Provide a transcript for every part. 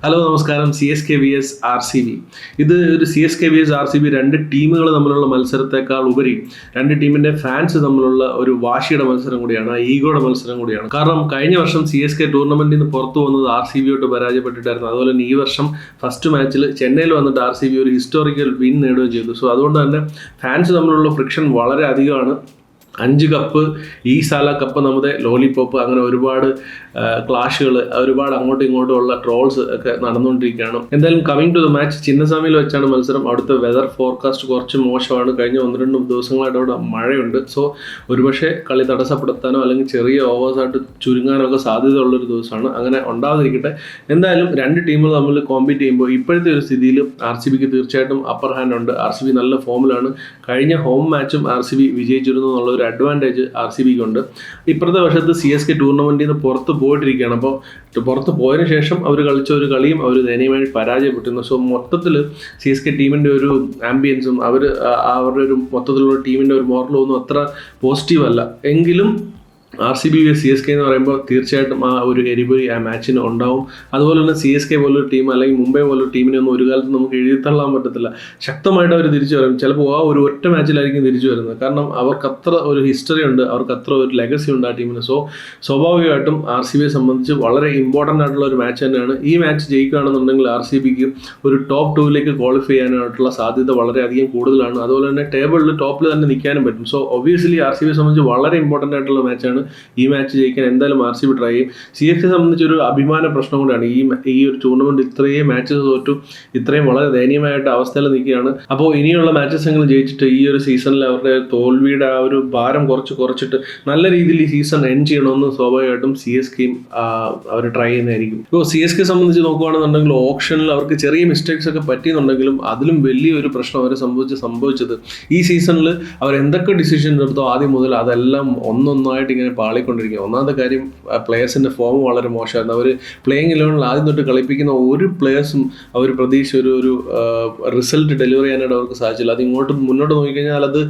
Hello നമസ്കാരം. CSK vs RCB. ഇത് ഒരു CSK vs RCB രണ്ട് ടീമുകൾ തമ്മിലുള്ള മത്സരത്തെക്കാൾ ഉപരി രണ്ട് ടീമിന്റെ ഫാൻസ് തമ്മിലുള്ള ഒരു വാശിയുടെ മത്സരം കൂടിയാണ്, ഈഗോയുടെ മത്സരം കൂടിയാണ്. കാരണം കഴിഞ്ഞ വർഷം CSK ടൂർണമെന്റിൽ നിന്ന് പുറത്തു വന്നത് RCB-യോട്ട് പരാജയപ്പെട്ടിട്ടായിരുന്നു. അതുപോലെ തന്നെ ഈ വർഷം ഫസ്റ്റ് മാച്ചിൽ ചെന്നൈയിൽ വന്നിട്ട് RCB ഒരു ഹിസ്റ്റോറിക്കൽ വിൻ നേടുകയും ചെയ്തു. സോ അതുകൊണ്ട് തന്നെ ഫാൻസ് തമ്മിലുള്ള ഫ്രിക്ഷൻ വളരെ അധികമാണ്. 5 കപ്പ്, ഈ സാല കപ്പ്, നമ്മുടെ ലോലിപോപ്പ്, അങ്ങനെ ഒരുപാട് ക്ലാഷുകൾ, ഒരുപാട് അങ്ങോട്ടും ഇങ്ങോട്ടും ഉള്ള ട്രോൾസ് ഒക്കെ നടന്നുകൊണ്ടിരിക്കുകയാണ്. എന്തായാലും കമ്മിങ് ടു ദ മാച്ച്, ചിന്നസ്വാമിയിൽ വെച്ചാണ് മത്സരം. അവിടുത്തെ വെതർ ഫോർകാസ്റ്റ് കുറച്ച് മോശമാണ്. കഴിഞ്ഞ 1-2 ദിവസങ്ങളായിട്ട് അവിടെ മഴയുണ്ട്. സോ ഒരുപക്ഷെ കളി തടസ്സപ്പെടുത്താനോ അല്ലെങ്കിൽ ചെറിയ ഓവേഴ്സായിട്ട് ചുരുങ്ങാനോ ഒക്കെ സാധ്യതയുള്ളൊരു ദിവസമാണ്. അങ്ങനെ ഉണ്ടാവാതിരിക്കട്ടെ. എന്തായാലും രണ്ട് ടീമുകൾ തമ്മിൽ കോമ്പീറ്റ് ചെയ്യുമ്പോൾ ഇപ്പോഴത്തെ ഒരു സ്ഥിതിയിൽ RCB-ക്ക് തീർച്ചയായിട്ടും അപ്പർ ഹാൻഡ് ഉണ്ട്. RCB നല്ല ഫോമിലാണ്. കഴിഞ്ഞ ഹോം മാച്ചും RCB വിജയിച്ചിരുന്നു എന്നുള്ളൊരു അഡ്വാൻറ്റേജ് RCB-ക്ക് ഉണ്ട്. ഇപ്പുറത്തെ വശത്ത് CSK ടൂർണമെന്റിൽ നിന്ന് പുറത്ത് പോയിട്ടിരിക്കുകയാണ്. അപ്പോൾ പുറത്ത് പോയതിനു ശേഷം അവർ കളിച്ച ഒരു കളിയും അവർ ദയനീയമായി പരാജയപ്പെട്ടിരുന്നു. സോ മൊത്തത്തിൽ CSK ടീമിൻ്റെ ഒരു ആംബിയൻസും അവരുടെ ഒരു മൊത്തത്തിലുള്ള ടീമിൻ്റെ ഒരു മോറലും ഒന്നും അത്ര പോസിറ്റീവ് അല്ല. എങ്കിലും RCB vs CSK എന്ന് പറയുമ്പോൾ തീർച്ചയായിട്ടും ആ ഒരു എരിപൊരി ആ മാച്ചിന് ഉണ്ടാവും. അതുപോലെ തന്നെ CSK പോലൊരു ടീം അല്ലെങ്കിൽ മുംബൈ പോലൊരു ടീമിനെ ഒന്നും ഒരു കാലത്ത് നമുക്ക് എഴുതിത്തള്ളാൻ പറ്റത്തില്ല. ശക്തമായിട്ട് അവർ തിരിച്ചു വരും. ചിലപ്പോൾ ആ ഒരു ഒറ്റ മാച്ചിലായിരിക്കും തിരിച്ചു വരുന്നത്. കാരണം അവർക്ക് അത്ര ഒരു ഹിസ്റ്ററി ഉണ്ട്, അവർക്ക് അത്ര ഒരു ലെഗസി ഉണ്ട് ആ ടീമിന്. സോ സ്വാഭാവികമായിട്ടും RCB-യെ സംബന്ധിച്ച് വളരെ ഇമ്പോർട്ടൻ്റ് ആയിട്ടുള്ള ഒരു മാച്ച് തന്നെയാണ്. ഈ മാച്ച് ജയിക്കുകയാണെന്നുണ്ടെങ്കിൽ RCB-ക്ക് ഒരു ടോപ്പ് 2-ലേക്ക് ക്വാളിഫൈ ചെയ്യാനായിട്ടുള്ള സാധ്യത വളരെയധികം കൂടുതലാണ്. അതുപോലെ തന്നെ ടേബിളിൽ ടോപ്പിൽ തന്നെ നിൽക്കാനും പറ്റും. സോ ഒബ്വിയസ്ലി RCB-യെ സംബന്ധിച്ച് വളരെ ഇമ്പോർട്ടൻ്റ് ആയിട്ടുള്ള മാച്ചാണ്. ഈ മാച്ച് ജയിക്കാൻ എന്തായാലും RCB ട്രൈ ചെയ്യും. CSK സംബന്ധിച്ച് ഒരു അഭിമാന പ്രശ്നം കൂടിയാണ്. ഈ ഒരു ടൂർണമെന്റ് ഇത്രയും മാച്ചസ് തോറ്റു, ഇത്രയും വളരെ ദയനീയമായിട്ട് അവസ്ഥയിൽ നിൽക്കുകയാണ്. അപ്പോൾ ഇനിയുള്ള മാച്ചസ് എങ്കിലും ജയിച്ചിട്ട് ഈ ഒരു സീസണിൽ അവരുടെ തോൽവിയുടെ ആ ഒരു ഭാരം കുറച്ചിട്ട് നല്ല രീതിയിൽ ഈ സീസൺ എൻഡ് ചെയ്യണമെന്ന് സ്വാഭാവികമായിട്ടും CSK അവർ ട്രൈ ചെയ്യുന്നതായിരിക്കും. ഇപ്പോൾ CSK സംബന്ധിച്ച് നോക്കുകയാണെന്നുണ്ടെങ്കിൽ ഓപ്ഷനിൽ അവർക്ക് ചെറിയ മിസ്റ്റേക്സ് ഒക്കെ പറ്റിയെന്നുണ്ടെങ്കിലും അതിലും വലിയൊരു പ്രശ്നം അവരെ സംഭവിച്ചത് ഈ സീസണിൽ അവർ എന്തൊക്കെ ഡിസിഷൻസ് എടുത്തോ ആദ്യം മുതൽ അതെല്ലാം ഒന്നൊന്നായിട്ട് ഇങ്ങനെ പാളിക്കൊണ്ടിരിക്കുക. ഒന്നാമത്തെ കാര്യം, പ്ലേയേഴ്സിൻ്റെ ഫോം വളരെ മോശമായിരുന്നു. അവർ പ്ലേയിങ് 11-ൽ ആദ്യം തൊട്ട് കളിപ്പിക്കുന്ന ഒരു പ്ലേയേഴ്സും അവർ പ്രതീക്ഷിച്ച ഒരു റിസൾട്ട് ഡെലിവറി ചെയ്യാനായിട്ട് അവർക്ക് സാധിച്ചില്ല. അത് ഇങ്ങോട്ട് മുന്നോട്ട് നോക്കിക്കഴിഞ്ഞാൽ അത്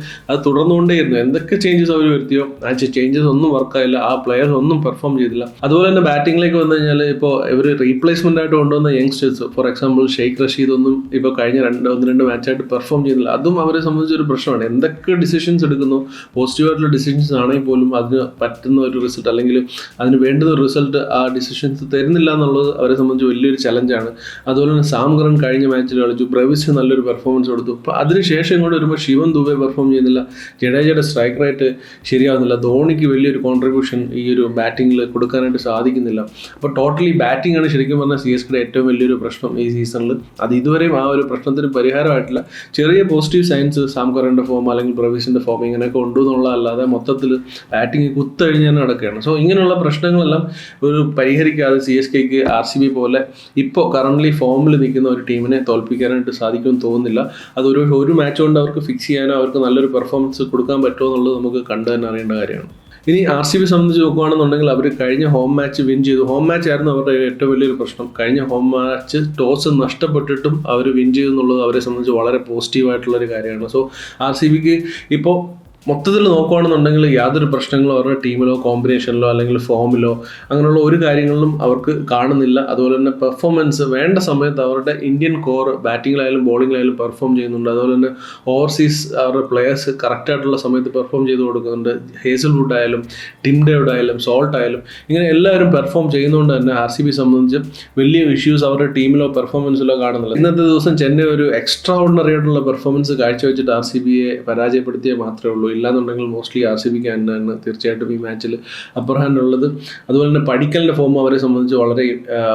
തുടർന്നുകൊണ്ടേയിരുന്നു. എന്തൊക്കെ ചേഞ്ചസ് അവർ വരുത്തിയോ ആ ചേഞ്ചസ് ഒന്നും വർക്കായില്ല. ആ പ്ലേയേഴ്സ് ഒന്നും പെർഫോം ചെയ്തില്ല. അതുപോലെ തന്നെ ബാറ്റിങ്ങിലേക്ക് വന്നു കഴിഞ്ഞാൽ ഇപ്പോൾ ഇവർ റീപ്ലേസ്മെൻ്റ് ആയിട്ട് കൊണ്ടുവന്ന youngsters, for example Shaik Rasheed ഒന്നും ഇപ്പോൾ കഴിഞ്ഞ 1-2 മാച്ചായിട്ട് പെർഫോം ചെയ്യുന്നില്ല. അതും അവരെ സംബന്ധിച്ചൊരു പ്രശ്നമാണ്. എന്തൊക്കെ ഡിസിഷൻസ് എടുക്കുന്നു, പോസിറ്റീവായിട്ടുള്ള ഡിസിഷൻസ് ആണെങ്കിൽ പോലും അതിന് പറ്റുന്ന ഒരു റിസൾട്ട് അല്ലെങ്കിൽ അതിന് വേണ്ടുന്ന ഒരു റിസൾട്ട് ആ ഡിസിഷൻസ് തരുന്നില്ല എന്നുള്ളത് അവരെ സംബന്ധിച്ച് വലിയൊരു ചലഞ്ചാണ്. അതുപോലെ തന്നെ സാം കറൻ കഴിഞ്ഞ മാച്ചിൽ കളിച്ചു, ബ്രവിസ് നല്ലൊരു പെർഫോമൻസ് കൊടുത്തു. അപ്പോൾ അതിനുശേഷം ഇങ്ങോട്ട് വരുമ്പോൾ ശിവൻ ദുബെ പെർഫോം ചെയ്യുന്നില്ല, ജഡേജയുടെ സ്ട്രൈക്ക് റേറ്റ് ശരിയാവുന്നില്ല, ധോണിക്ക് വലിയൊരു കോൺട്രിബ്യൂഷൻ ഈ ഒരു ബാറ്റിങ്ങിൽ കൊടുക്കാനായിട്ട് സാധിക്കുന്നില്ല. അപ്പോൾ ടോട്ടലി ബാറ്റിംഗ് ആണ് ശരിക്കും പറഞ്ഞാൽ CSKയുടെ ഏറ്റവും വലിയൊരു പ്രശ്നം ഈ സീസണിൽ. അത് ഇതുവരെയും ആ ഒരു പ്രശ്നത്തിന് പരിഹാരമായിട്ടില്ല. ചെറിയ positive science Sam current form അല്ലെങ്കിൽ ബ്രവിസിൻ്റെ ഫോം ഇങ്ങനെയൊക്കെ ഉണ്ടെന്നുള്ളതല്ലാതെ മൊത്തത്തിൽ ബാറ്റിംഗ് കുത്തഴിഞ്ഞ് തന്നെ നടക്കുകയാണ്. സോ ഇങ്ങനെയുള്ള പ്രശ്നങ്ങളെല്ലാം ഒരു പരിഹരിക്കാതെ CSKക്ക് RCB പോലെ ഇപ്പോൾ കറൻ്റ്ലി ഫോമിൽ നിൽക്കുന്ന ഒരു ടീമിനെ തോൽപ്പിക്കാനായിട്ട് സാധിക്കുമെന്ന് തോന്നുന്നില്ല. അതൊരു മാച്ച് കൊണ്ട് അവർക്ക് ഫിക്സ് ചെയ്യാനോ അവർക്ക് നല്ലൊരു പെർഫോമൻസ് കൊടുക്കാൻ പറ്റുമോ എന്നുള്ളത് നമുക്ക് കണ്ടു തന്നെ അറിയേണ്ട കാര്യമാണ്. ഇനി RCB സംബന്ധിച്ച് നോക്കുകയാണെന്നുണ്ടെങ്കിൽ അവർ കഴിഞ്ഞ ഹോം മാച്ച് വിൻ ചെയ്തു. ഹോം മാച്ച് ആയിരുന്നു അവരുടെ ഏറ്റവും വലിയൊരു പ്രശ്നം. കഴിഞ്ഞ ഹോം മാച്ച് ടോസ് നഷ്ടപ്പെട്ടിട്ടും അവർ വിൻ ചെയ്തു എന്നുള്ളത് അവരെ സംബന്ധിച്ച് വളരെ പോസിറ്റീവായിട്ടുള്ളൊരു കാര്യമാണ്. സോ RCBക്ക് ഇപ്പോൾ മൊത്തത്തിൽ നോക്കുകയാണെന്നുണ്ടെങ്കിൽ യാതൊരു പ്രശ്നങ്ങളോ അവരുടെ ടീമിലോ കോമ്പിനേഷനിലോ അല്ലെങ്കിൽ ഫോമിലോ അങ്ങനെയുള്ള ഒരു കാര്യങ്ങളിലും അവർക്ക് കാണുന്നില്ല. അതുപോലെ തന്നെ പെർഫോമൻസ് വേണ്ട സമയത്ത് അവരുടെ ഇന്ത്യൻ കോർ ബാറ്റിങ്ങിലായാലും ബോളിങ്ങിലായാലും പെർഫോം ചെയ്യുന്നുണ്ട്. അതുപോലെ തന്നെ ഓവർസീസ് അവരുടെ പ്ലെയേഴ്സ് കറക്റ്റായിട്ടുള്ള സമയത്ത് പെർഫോം ചെയ്ത് കൊടുക്കുന്നുണ്ട്. ഹേസൽവുഡ് ആയാലും ടിൻഡേവുഡ് ആയാലും സോൾട്ട് ആയാലും ഇങ്ങനെ എല്ലാവരും പെർഫോം ചെയ്യുന്നതുകൊണ്ട് തന്നെ RCB സംബന്ധിച്ച് വലിയ ഇഷ്യൂസ് അവരുടെ ടീമിലോ പെർഫോമൻസിലോ കാണുന്നില്ല. ഇന്നത്തെ ദിവസം ചെന്നൈ ഒരു എക്സ്ട്രാ ഓർഡിനറി ആയിട്ടുള്ള പെർഫോമൻസ് കാഴ്ചവെച്ചിട്ട് RCB-യെ പരാജയപ്പെടുത്തിയേ മാത്രമേ ഉള്ളൂ. ഇല്ലാന്നുണ്ടെങ്കിൽ മോസ്റ്റ്ലി RCB-ക്ക് തന്നെയാണ് തീർച്ചയായിട്ടും ഈ മാച്ചിൽ അപ്പർ ഹാൻഡ് ഉള്ളത്. അതുപോലെ തന്നെ പടിക്കലിൻ്റെ ഫോം അവരെ സംബന്ധിച്ച്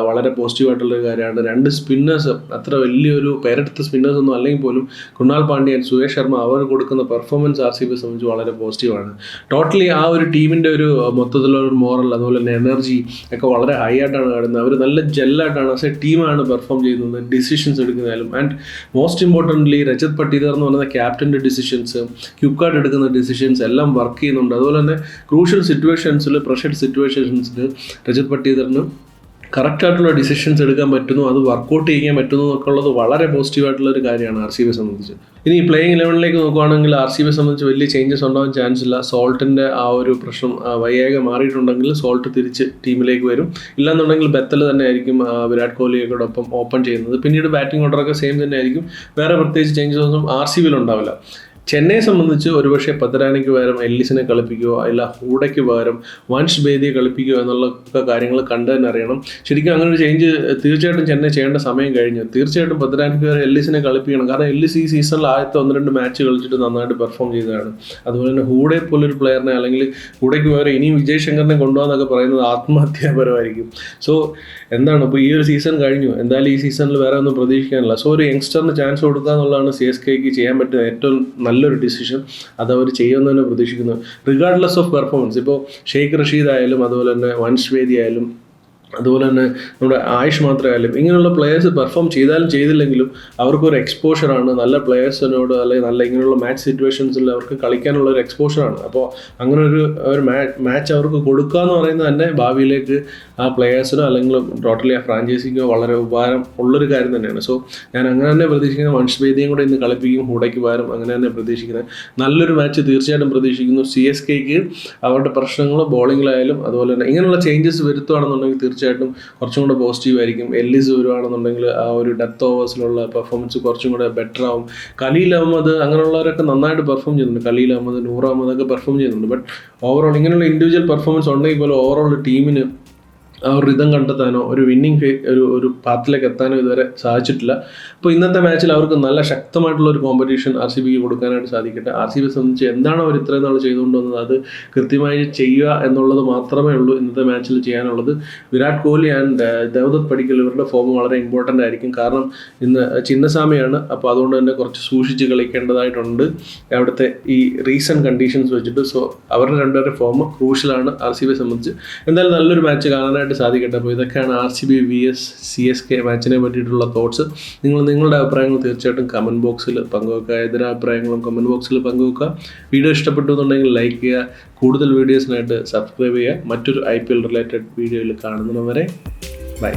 വളരെ പോസിറ്റീവായിട്ടുള്ളൊരു കാര്യമാണ്. 2 സ്പിന്നേഴ്സ് അത്ര വലിയൊരു പേരെടുത്ത സ്പിന്നേഴ്സ് ഒന്നും അല്ലെങ്കിൽ പോലും കൃണാൽ പാണ്ഡ്യൻ, സുയേഷ് ശർമ്മ അവർ കൊടുക്കുന്ന പെർഫോമൻസ് RCB-യെ സംബന്ധിച്ച് വളരെ പോസിറ്റീവാണ്. ടോട്ടലി ആ ഒരു ടീമിൻ്റെ ഒരു മൊത്തത്തിലുള്ള ഒരു മോറൽ അതുപോലെ തന്നെ എനർജി ഒക്കെ വളരെ ഹൈ ആയിട്ടാണ് കാണുന്നത്. അവർ നല്ല ജെല്ലായിട്ടാണ് ആസ് എ ടീമാണ് പെർഫോം ചെയ്യുന്നത്, ഡിസിഷൻസ് എടുക്കുന്നതായാലും. And most importantly Rajat Patidar എന്ന് പറയുന്ന ക്യാപ്റ്റൻ്റെ ഡിസിഷൻസ്, ക്യുക്കാർഡ് എടുക്കുന്ന ഡിസിഷൻസ് എല്ലാം വർക്ക് ചെയ്യുന്നുണ്ട്. അതുപോലെ തന്നെ ക്രൂഷ്യൽ സിറ്റുവേഷൻസിൽ, പ്രഷർ സിറ്റുവേഷൻസിൽ രജത് പട്ടീദറിന് കറക്റ്റായിട്ടുള്ള ഡിസിഷൻസ് എടുക്കാൻ പറ്റുന്നു, അത് വർക്കൗട്ട് ചെയ്യാൻ പറ്റുന്നു എന്നൊക്കെ ഉള്ളത് വളരെ പോസിറ്റീവായിട്ടുള്ളൊരു കാര്യമാണ് RCBയെ സംബന്ധിച്ച്. ഇനി പ്ലേയിങ് 11ലേക്ക് നോക്കുകയാണെങ്കിൽ RCBയെ സംബന്ധിച്ച് വലിയ ചേഞ്ചസ് ഉണ്ടാകാൻ ചാൻസ് ഇല്ല. സോൾട്ടിൻ്റെ ആ ഒരു പ്രശ്നം വയ്യാകെ മാറിയിട്ടുണ്ടെങ്കിൽ സോൾട്ട് തിരിച്ച് ടീമിലേക്ക് വരും. ഇല്ലാന്നുണ്ടെങ്കിൽ ബെത്തൽ തന്നെ ആയിരിക്കും വിരാട് കോഹ്ലിയോടൊപ്പം ഓപ്പൺ ചെയ്യുന്നത്. പിന്നീട് ബാറ്റിംഗ് ഓർഡറൊക്കെ സെയിം തന്നെ ആയിരിക്കും. വേറെ പ്രത്യേകിച്ച് ചേഞ്ചസ് ഒന്നും RCBയിൽ ഉണ്ടാവില്ല. ചെന്നൈയെ സംബന്ധിച്ച് ഒരുപക്ഷെ പത്തരാനിക്ക് പകരം എല്ലിസിനെ കളിപ്പിക്കുകയോ അല്ല ഹൂഡയ്ക്ക് പകരം വൻഷ് ബേദിയെ കളിപ്പിക്കുകയോ എന്നുള്ള കാര്യങ്ങൾ കണ്ടു തന്നെ അറിയണം. ശരിക്കും അങ്ങനെ ഒരു ചേഞ്ച് തീർച്ചയായിട്ടും ചെന്നൈ ചെയ്യേണ്ട സമയം കഴിഞ്ഞു. തീർച്ചയായിട്ടും പത്തരാനിക്ക് പകരം എല്ലിസിനെ കളിപ്പിക്കണം. കാരണം എല്ലിസ് ഈ സീസണിൽ ആദ്യത്തെ 1-2 മാച്ച് കളിച്ചിട്ട് നന്നായിട്ട് പെർഫോം ചെയ്തതാണ്. അതുപോലെ തന്നെ ഹൂഡെ പോലൊരു പ്ലെയറിനെ അല്ലെങ്കിൽ ഹൂഡയ്ക്ക് പകരം ഇനിയും വിജയ് ശങ്കറിനെ കൊണ്ടുപോകാന്നൊക്കെ പറയുന്നത് ആത്മഹത്യാപരമായിരിക്കും. സോ എന്താണ് ഇപ്പോൾ ഈ ഒരു സീസൺ കഴിഞ്ഞു, എന്തായാലും ഈ സീസണിൽ വേറെ ഒന്നും പ്രതീക്ഷിക്കാനില്ല. സോ ഒരു യങ്സ്റ്ററിന് ചാൻസ് കൊടുക്കുക എന്നുള്ളതാണ് CSKക്ക് ചെയ്യാൻ പറ്റുന്ന ഏറ്റവും നല്ലൊരു ഡിസിഷൻ. അത് അവർ ചെയ്യുമെന്ന് തന്നെ പ്രതീക്ഷിക്കുന്നു, റിഗാർഡ്ലെസ് ഓഫ് പെർഫോമൻസ്. ഇപ്പോൾ ഷെയ്ഖ് റഷീദ് ആയാലും അതുപോലെ തന്നെ വൻഷ് ബേദി ആയാലും അതുപോലെ തന്നെ നമ്മുടെ ആയുഷ് മാത്രമായാലും ഇങ്ങനെയുള്ള പ്ലെയേഴ്സ് പെർഫോം ചെയ്താലും ചെയ്തില്ലെങ്കിലും അവർക്കൊരു എക്സ്പോഷറാണ്. നല്ല പ്ലെയേഴ്സിനോട് അല്ലെങ്കിൽ നല്ല ഇങ്ങനെയുള്ള മാച്ച് സിറ്റുവേഷൻസിൽ അവർക്ക് കളിക്കാനുള്ള ഒരു എക്സ്പോഷറാണ്. അപ്പോൾ അങ്ങനെ ഒരു മാച്ച് അവർക്ക് കൊടുക്കുക എന്ന് പറയുന്നത് തന്നെ ഭാവിയിലേക്ക് ആ പ്ലെയേഴ്സിനോ അല്ലെങ്കിൽ ടോട്ടലി ആ ഫ്രാഞ്ചൈസിക്കോ വളരെ ഉപകാരം ഉള്ളൊരു കാര്യം തന്നെയാണ്. സോ ഞാൻ അങ്ങനെ തന്നെ പ്രതീക്ഷിക്കുന്നത് വൻഷ് ബേദിയും കൂടെ ഇന്ന് കളിപ്പിക്കും ഹൂഡയ്ക്ക് പകരം. അങ്ങനെ തന്നെ പ്രതീക്ഷിക്കുന്നത് നല്ലൊരു മാച്ച് തീർച്ചയായിട്ടും പ്രതീക്ഷിക്കുന്നു. CSKക്ക് അവരുടെ പ്രശ്നങ്ങൾ ബോളിങ്ങിലായാലും അതുപോലെ തന്നെ ഇങ്ങനെയുള്ള ചേഞ്ചസ് വരുത്തുകയാണെന്നുണ്ടെങ്കിൽ തീർച്ചയായിട്ടും കുറച്ചും കൂടെ പോസിറ്റീവ് ആയിരിക്കും. എല്ലിസ് വരുവാണെന്നുണ്ടെങ്കിൽ ആ ഒരു ഡെത്ത് ഓവേഴ്സിലുള്ള പെർഫോമൻസ് കുറച്ചും കൂടെ ബെറ്റർ ആവും. ഖലീൽ അഹമ്മദ് അങ്ങനെയുള്ളവരൊക്കെ നന്നായിട്ട് പെർഫോം ചെയ്യുന്നുണ്ട്. ഖലീൽ അഹമ്മദ്, നൂർ അഹമ്മദ് ഒക്കെ പെർഫോം ചെയ്യുന്നുണ്ട്. ബട്ട് ഓവറോൾ ഇങ്ങനെയുള്ള ഇൻഡിവിജ്വൽ പെർഫോമൻസ് ഉണ്ടെങ്കിൽ പോലും ഓവറോൾ ടീമിന് ആ ഒരു റിതം കണ്ടെത്താനോ ഒരു വിന്നിങ് ഒരു പാത്തിലേക്ക് എത്താനോ ഇതുവരെ സാധിച്ചിട്ടില്ല. അപ്പോൾ ഇന്നത്തെ മാച്ചിൽ അവർക്ക് നല്ല ശക്തമായിട്ടുള്ള ഒരു കോമ്പറ്റീഷൻ RCBക്ക് കൊടുക്കാനായിട്ട് സാധിക്കട്ടെ. RCBയെ സംബന്ധിച്ച് എന്താണ് അവർ ഇത്രയും നാൾ ചെയ്തുകൊണ്ട് വന്നത് അത് കൃത്യമായി ചെയ്യുക എന്നുള്ളത് മാത്രമേ ഉള്ളൂ ഇന്നത്തെ മാച്ചിൽ ചെയ്യാനുള്ളത്. വിരാട് കോഹ്ലി ആൻഡ് ദേവദത്ത് പടിക്കൽ ഇവരുടെ ഫോം വളരെ ഇമ്പോർട്ടൻ്റ് ആയിരിക്കും. കാരണം ഇന്ന് ചിന്നസ്വാമിയാണ്. അപ്പോൾ അതുകൊണ്ട് തന്നെ കുറച്ച് സൂക്ഷിച്ച് കളിക്കേണ്ടതായിട്ടുണ്ട് അവിടുത്തെ ഈ റീസെൻറ്റ് കണ്ടീഷൻസ് വെച്ചിട്ട്. സോ അവരുടെ രണ്ടുപേരുടെ ഫോം ക്രൂഷ്യലാണ് RCBയെ സംബന്ധിച്ച്. എന്തായാലും നല്ലൊരു മാച്ച് കാണാനായിട്ട് സാധിക്കട്ടെ. അപ്പോൾ ഇതൊക്കെയാണ് RCB vs CSK മാച്ചിനെ പറ്റിയിട്ടുള്ള തോട്ട്സ്. നിങ്ങളുടെ അഭിപ്രായങ്ങൾ തീർച്ചയായിട്ടും കമൻറ്റ് ബോക്സിൽ പങ്കുവെക്കുക. എതിരഭിപ്രായങ്ങളും കമൻറ്റ് ബോക്സിൽ പങ്കുവെക്കുക. വീഡിയോ ഇഷ്ടപ്പെട്ടു എന്നുണ്ടെങ്കിൽ ലൈക്ക് ചെയ്യുക. കൂടുതൽ വീഡിയോസിനായിട്ട് സബ്സ്ക്രൈബ് ചെയ്യുക. മറ്റൊരു IPL റിലേറ്റഡ് വീഡിയോയിൽ കാണുന്നവരെ ബൈ.